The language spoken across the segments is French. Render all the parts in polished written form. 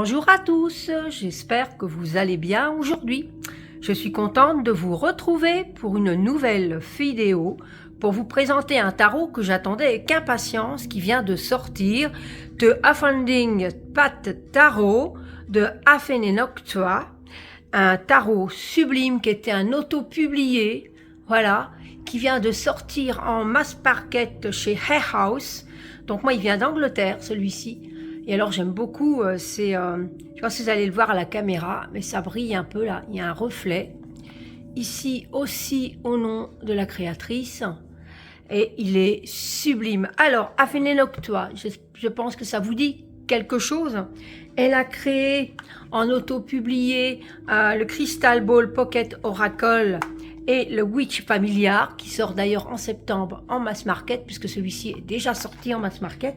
Bonjour à tous, j'espère que vous allez bien aujourd'hui. Je suis contente de vous retrouver pour une nouvelle vidéo pour vous présenter un tarot que j'attendais avec impatience qui vient de sortir de Afending Pat Tarot de Afenenoctua, un tarot sublime qui était un auto-publié, voilà, qui vient de sortir en mass market chez Hay House. Donc moi il vient d'Angleterre celui-ci. Et alors j'aime beaucoup, je sais pas si vous allez le voir à la caméra, mais ça brille un peu là, il y a un reflet. Ici aussi au nom de la créatrice, et il est sublime. Alors, Afenenoctua, je pense que ça vous dit quelque chose. Elle a créé en auto-publié le Crystal Ball Pocket Oracle et le Witch Familiar, qui sort d'ailleurs en septembre en mass market, puisque celui-ci est déjà sorti en mass market,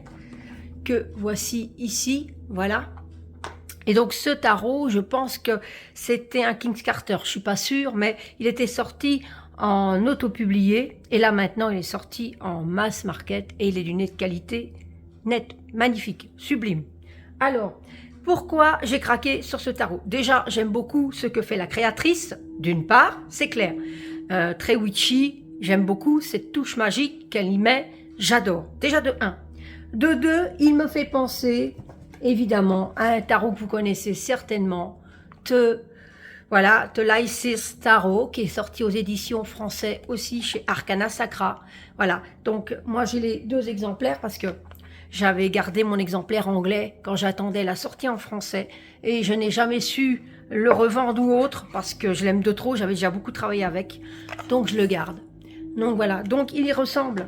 que voici ici, voilà. Et donc ce tarot, je pense que c'était un King's Carter, je suis pas sûre, mais il était sorti en auto-publié, et là maintenant il est sorti en mass market, et il est d'une qualité nette, magnifique, sublime. Alors, pourquoi j'ai craqué sur ce tarot? Déjà, j'aime beaucoup ce que fait la créatrice, d'une part, c'est clair, très witchy, j'aime beaucoup cette touche magique qu'elle y met, j'adore, déjà de 1. De 2, il me fait penser, évidemment, à un tarot que vous connaissez certainement, The Lysis Tarot, qui est sorti aux éditions français aussi chez Arcana Sacra. Voilà, donc moi j'ai les 2 exemplaires parce que j'avais gardé mon exemplaire anglais quand j'attendais la sortie en français et je n'ai jamais su le revendre ou autre parce que je l'aime de trop, j'avais déjà beaucoup travaillé avec, donc je le garde. Donc voilà, donc il y ressemble.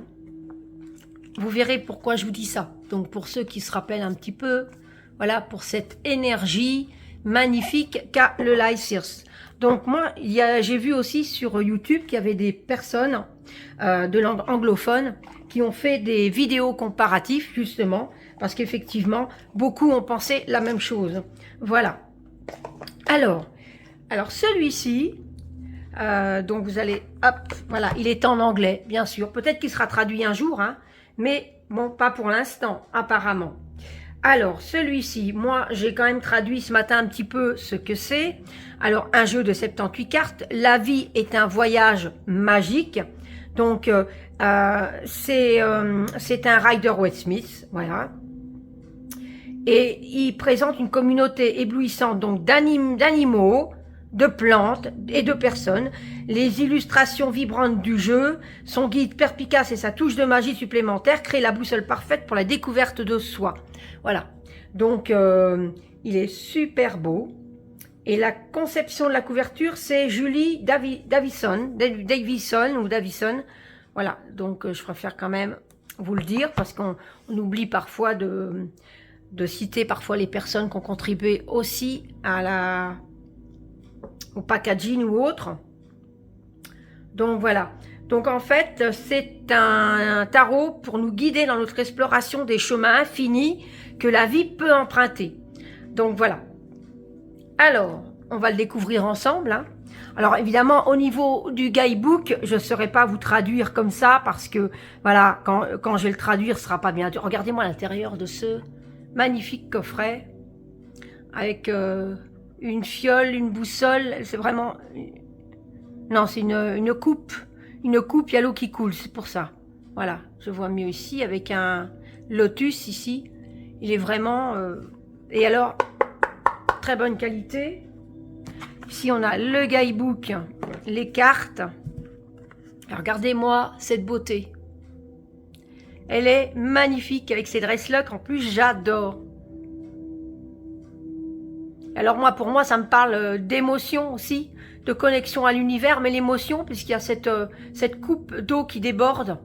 Vous verrez pourquoi je vous dis ça. Donc pour ceux qui se rappellent un petit peu, voilà, pour cette énergie magnifique qu'a le Lysis. Donc moi, j'ai vu aussi sur YouTube qu'il y avait des personnes de langue anglophone qui ont fait des vidéos comparatives, justement, parce qu'effectivement, beaucoup ont pensé la même chose. Voilà. Alors celui-ci, donc vous allez, hop, voilà, il est en anglais, bien sûr. Peut-être qu'il sera traduit un jour, hein, mais bon, pas pour l'instant, apparemment. Alors, celui-ci, moi, j'ai quand même traduit ce matin un petit peu ce que c'est. Alors, un jeu de 78 cartes. La vie est un voyage magique. Donc, c'est un Rider-Waite-Smith, voilà. Et il présente une communauté éblouissante donc d'animaux, de plantes et de personnes. Les illustrations vibrantes du jeu, son guide perspicace et sa touche de magie supplémentaire créent la boussole parfaite pour la découverte de soi. Voilà, donc il est super beau. Et la conception de la couverture, c'est Julie Davison. Voilà, donc je préfère quand même vous le dire parce qu'on oublie parfois de citer parfois les personnes qui ont contribué aussi à au packaging ou autre. Donc voilà. Donc en fait, c'est un tarot pour nous guider dans notre exploration des chemins infinis que la vie peut emprunter. Donc voilà. Alors, on va le découvrir ensemble, hein. Alors évidemment, au niveau du guidebook, je ne saurais pas vous traduire comme ça parce que voilà, quand je vais le traduire, ce sera pas bien. Regardez-moi l'intérieur de ce magnifique coffret avec une fiole, une boussole, c'est vraiment... Non, c'est une coupe. Une coupe, il y a l'eau qui coule, c'est pour ça. Voilà, je vois mieux ici, avec un lotus ici. Il est vraiment... Et alors, très bonne qualité. Ici, on a le guidebook, les cartes. Alors, regardez-moi cette beauté. Elle est magnifique, avec ses dress-locks. En plus, j'adore. Alors moi, pour moi, ça me parle d'émotion aussi, de connexion à l'univers, mais l'émotion, puisqu'il y a cette coupe d'eau qui déborde.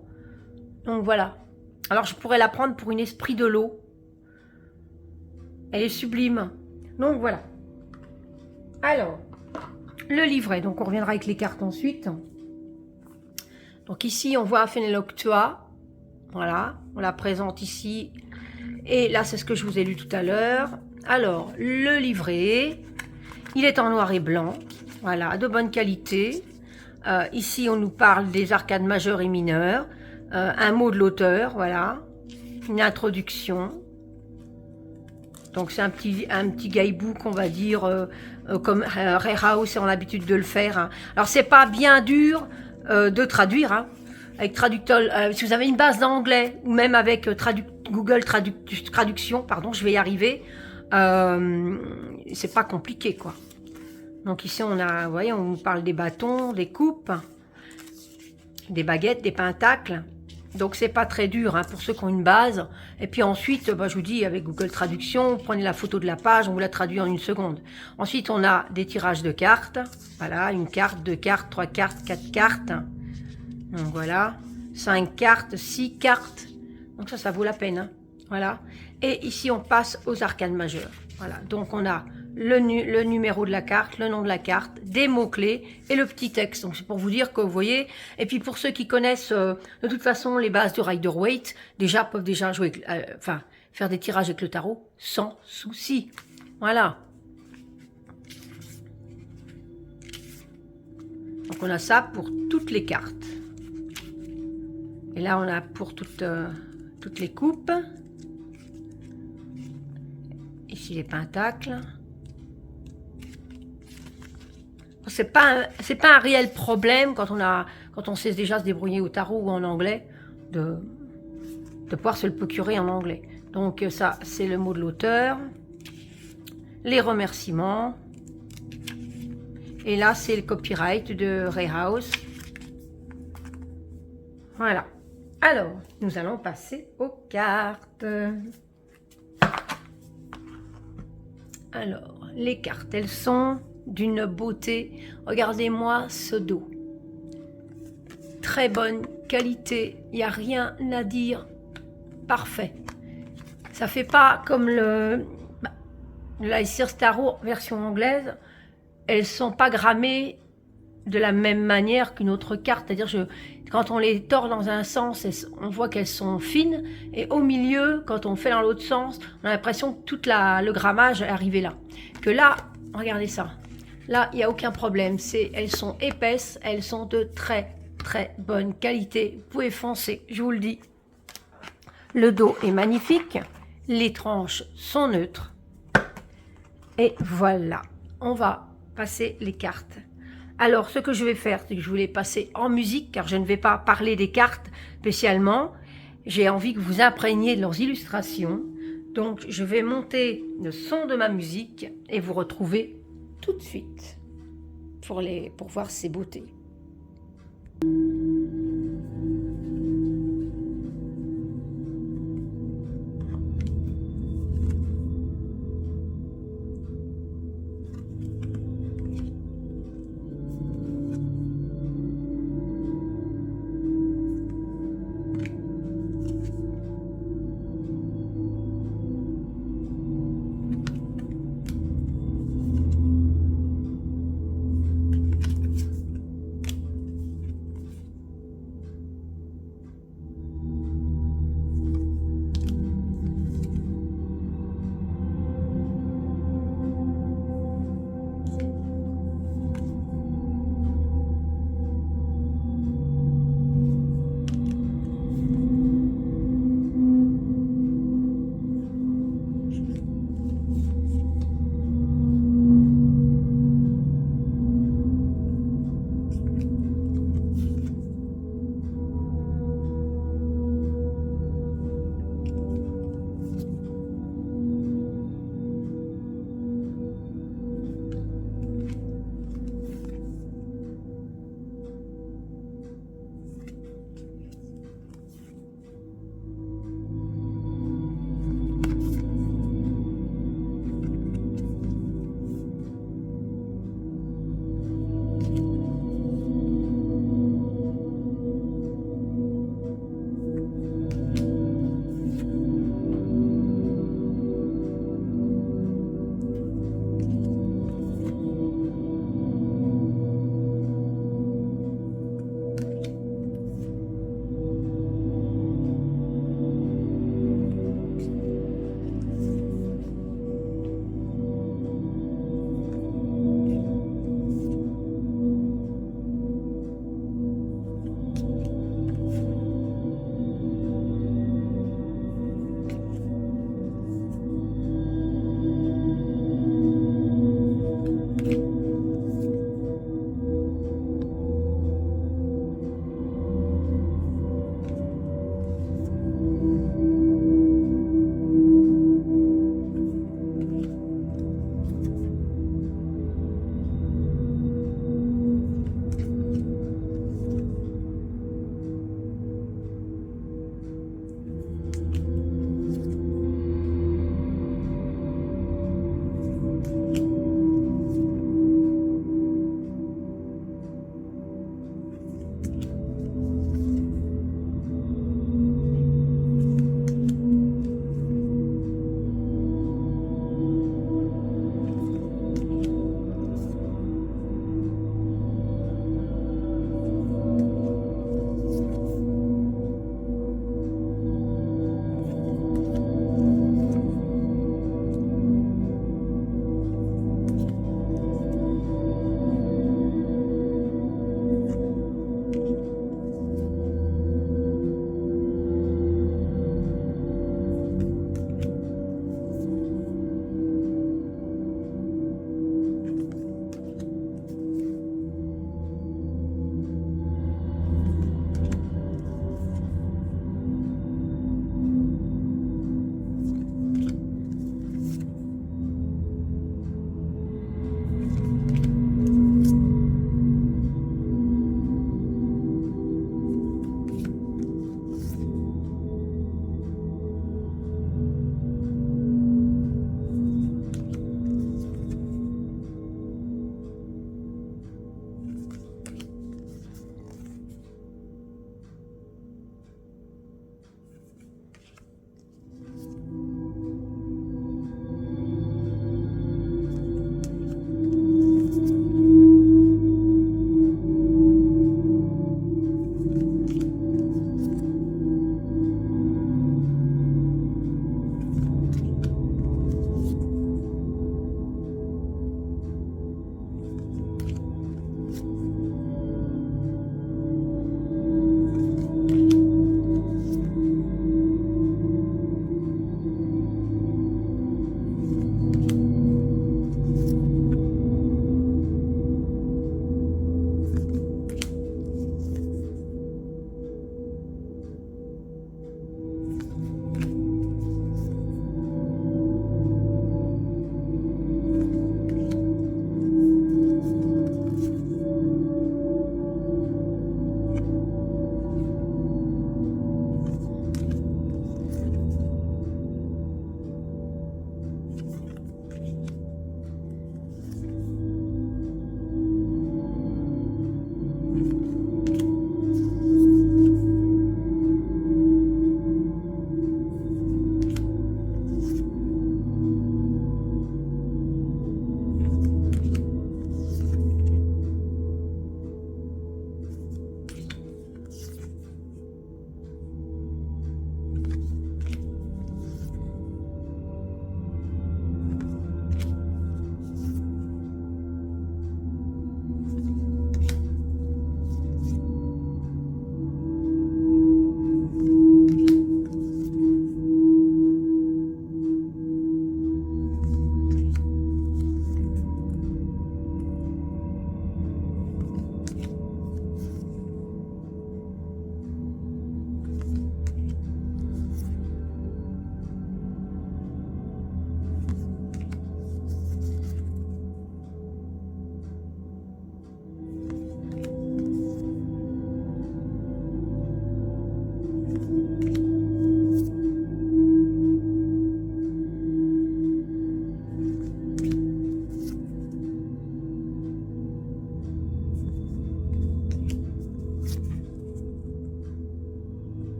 Donc voilà. Alors je pourrais la prendre pour une esprit de l'eau. Elle est sublime. Donc voilà. Alors, le livret. Donc on reviendra avec les cartes ensuite. Donc ici, on voit Afenenoctua. Voilà, on la présente ici. Et là, c'est ce que je vous ai lu tout à l'heure. Alors, le livret, il est en noir et blanc, voilà, de bonne qualité. Ici, on nous parle des arcades majeures et mineures, un mot de l'auteur, voilà, une introduction. Donc c'est un petit guidebook, on va dire, comme Rare House ont l'habitude de le faire. Hein. Alors c'est pas bien dur de traduire, hein, avec traducteur. Si vous avez une base d'anglais ou même avec Google Traduction, pardon, je vais y arriver. C'est pas compliqué, quoi. Donc ici on a, vous voyez, on nous parle des bâtons, des coupes, des baguettes, des pentacles. Donc c'est pas très dur hein, pour ceux qui ont une base. Et puis ensuite, je vous dis, avec Google Traduction, vous prenez la photo de la page, on vous la traduit en 1 seconde. Ensuite, on a des tirages de cartes. Voilà, une carte, 2 cartes, 3 cartes, 4 cartes. Donc voilà, 5 cartes, 6 cartes. Donc ça vaut la peine. Hein. Voilà. Et ici, on passe aux arcanes majeures. Voilà, donc on a le numéro de la carte, le nom de la carte, des mots-clés et le petit texte. Donc c'est pour vous dire que vous voyez. Et puis pour ceux qui connaissent de toute façon les bases du Rider-Waite, peuvent déjà jouer, faire des tirages avec le tarot sans souci. Voilà. Donc on a ça pour toutes les cartes. Et là on a pour toutes les coupes. Ici les pentacles. C'est pas un réel problème quand on sait déjà se débrouiller au tarot ou en anglais de pouvoir se le procurer en anglais. Donc ça c'est le mot de l'auteur, les remerciements et là c'est le copyright de Rare House. Voilà. Alors nous allons passer aux cartes. Alors les cartes, elles sont d'une beauté. Regardez-moi ce dos. Très bonne qualité. Il n'y a rien à dire. Parfait. Ça fait pas comme la Sears Tarot version anglaise. Elles sont pas grammées de la même manière qu'une autre carte. C'est-à-dire quand on les tord dans un sens, on voit qu'elles sont fines. Et au milieu, quand on fait dans l'autre sens, on a l'impression que tout le grammage est arrivé là. Que là, regardez ça. Là, il n'y a aucun problème. Elles sont épaisses, elles sont de très très bonne qualité. Vous pouvez foncer, je vous le dis. Le dos est magnifique. Les tranches sont neutres. Et voilà, on va passer les cartes. Alors, ce que je vais faire, c'est que je vais les passer en musique, car je ne vais pas parler des cartes spécialement. J'ai envie que vous imprégniez de leurs illustrations. Donc, je vais monter le son de ma musique et vous retrouver tout de suite pour voir ces beautés.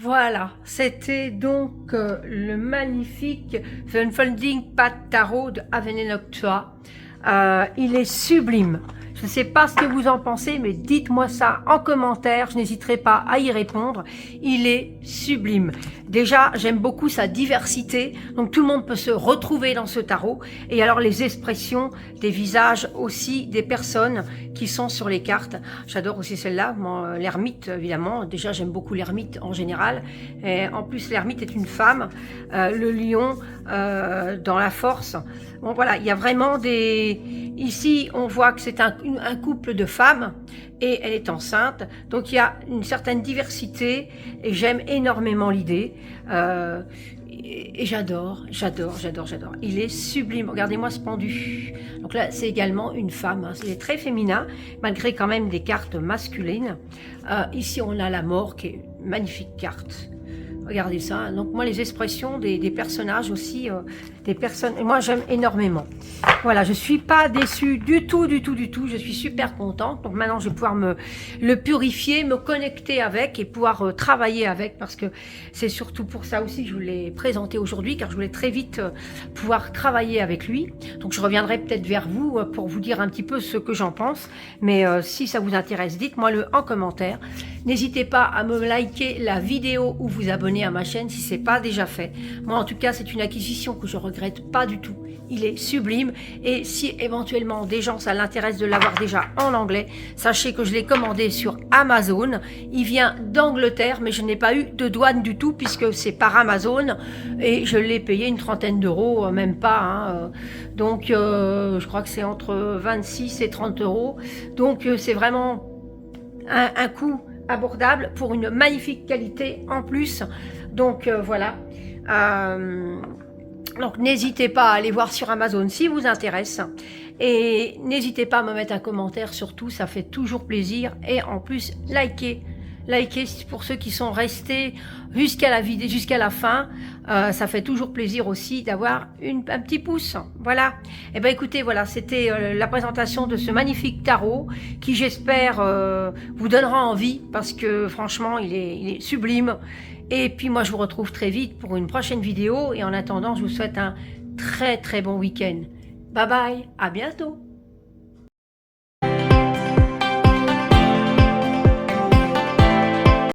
Voilà, c'était donc le magnifique The Unfolding Pad Tarot de Avene Noctua. Il est sublime. Je ne sais pas ce que vous en pensez, mais dites-moi ça en commentaire. Je n'hésiterai pas à y répondre. Il est sublime. Déjà, j'aime beaucoup sa diversité. Donc, tout le monde peut se retrouver dans ce tarot. Et alors, les expressions des visages aussi des personnes qui sont sur les cartes. J'adore aussi celle-là. L'ermite, évidemment. Déjà, j'aime beaucoup l'ermite en général. Et en plus, l'ermite est une femme. Le lion dans la force. Bon, voilà, il y a vraiment des... Ici, on voit que c'est un couple de femmes et elle est enceinte. Donc, il y a une certaine diversité et j'aime énormément l'idée. Et j'adore. Il est sublime. Regardez-moi ce pendu. Donc là, c'est également une femme. Hein. C'est très féminin, malgré quand même des cartes masculines. Ici, on a la mort, qui est une magnifique carte. Regardez ça. Donc moi, les expressions des personnages aussi, des personnes. Moi, j'aime énormément. Voilà, je suis pas déçue du tout. Je suis super contente. Donc maintenant, je vais pouvoir le purifier, me connecter avec et pouvoir travailler avec, parce que c'est surtout pour ça aussi que je vous l'ai présenté aujourd'hui, car je voulais très vite pouvoir travailler avec lui. Donc je reviendrai peut-être vers vous pour vous dire un petit peu ce que j'en pense. Mais si ça vous intéresse, dites-moi-le en commentaire. N'hésitez pas à me liker la vidéo ou vous abonner à ma chaîne si ce n'est pas déjà fait. Moi, en tout cas, c'est une acquisition que je regrette pas du tout. Il est sublime. Et si éventuellement des gens, ça l'intéresse de l'avoir déjà en anglais, sachez que je l'ai commandé sur Amazon. Il vient d'Angleterre, mais je n'ai pas eu de douane du tout puisque c'est par Amazon. Et je l'ai payé une trentaine d'euros, même pas. Hein. Donc, je crois que c'est entre 26 et 30 euros. Donc, c'est vraiment un coût abordable pour une magnifique qualité en plus. Donc voilà. Donc n'hésitez pas à aller voir sur Amazon si vous intéresse. Et n'hésitez pas à me mettre un commentaire surtout, ça fait toujours plaisir. Et en plus, likez pour ceux qui sont restés jusqu'à la vidéo, jusqu'à la fin. Ça fait toujours plaisir aussi d'avoir un petit pouce. Voilà. Et ben écoutez, voilà, c'était la présentation de ce magnifique tarot qui, j'espère, vous donnera envie parce que franchement, il est sublime. Et puis moi, je vous retrouve très vite pour une prochaine vidéo. Et en attendant, je vous souhaite un très bon week-end. Bye bye, à bientôt.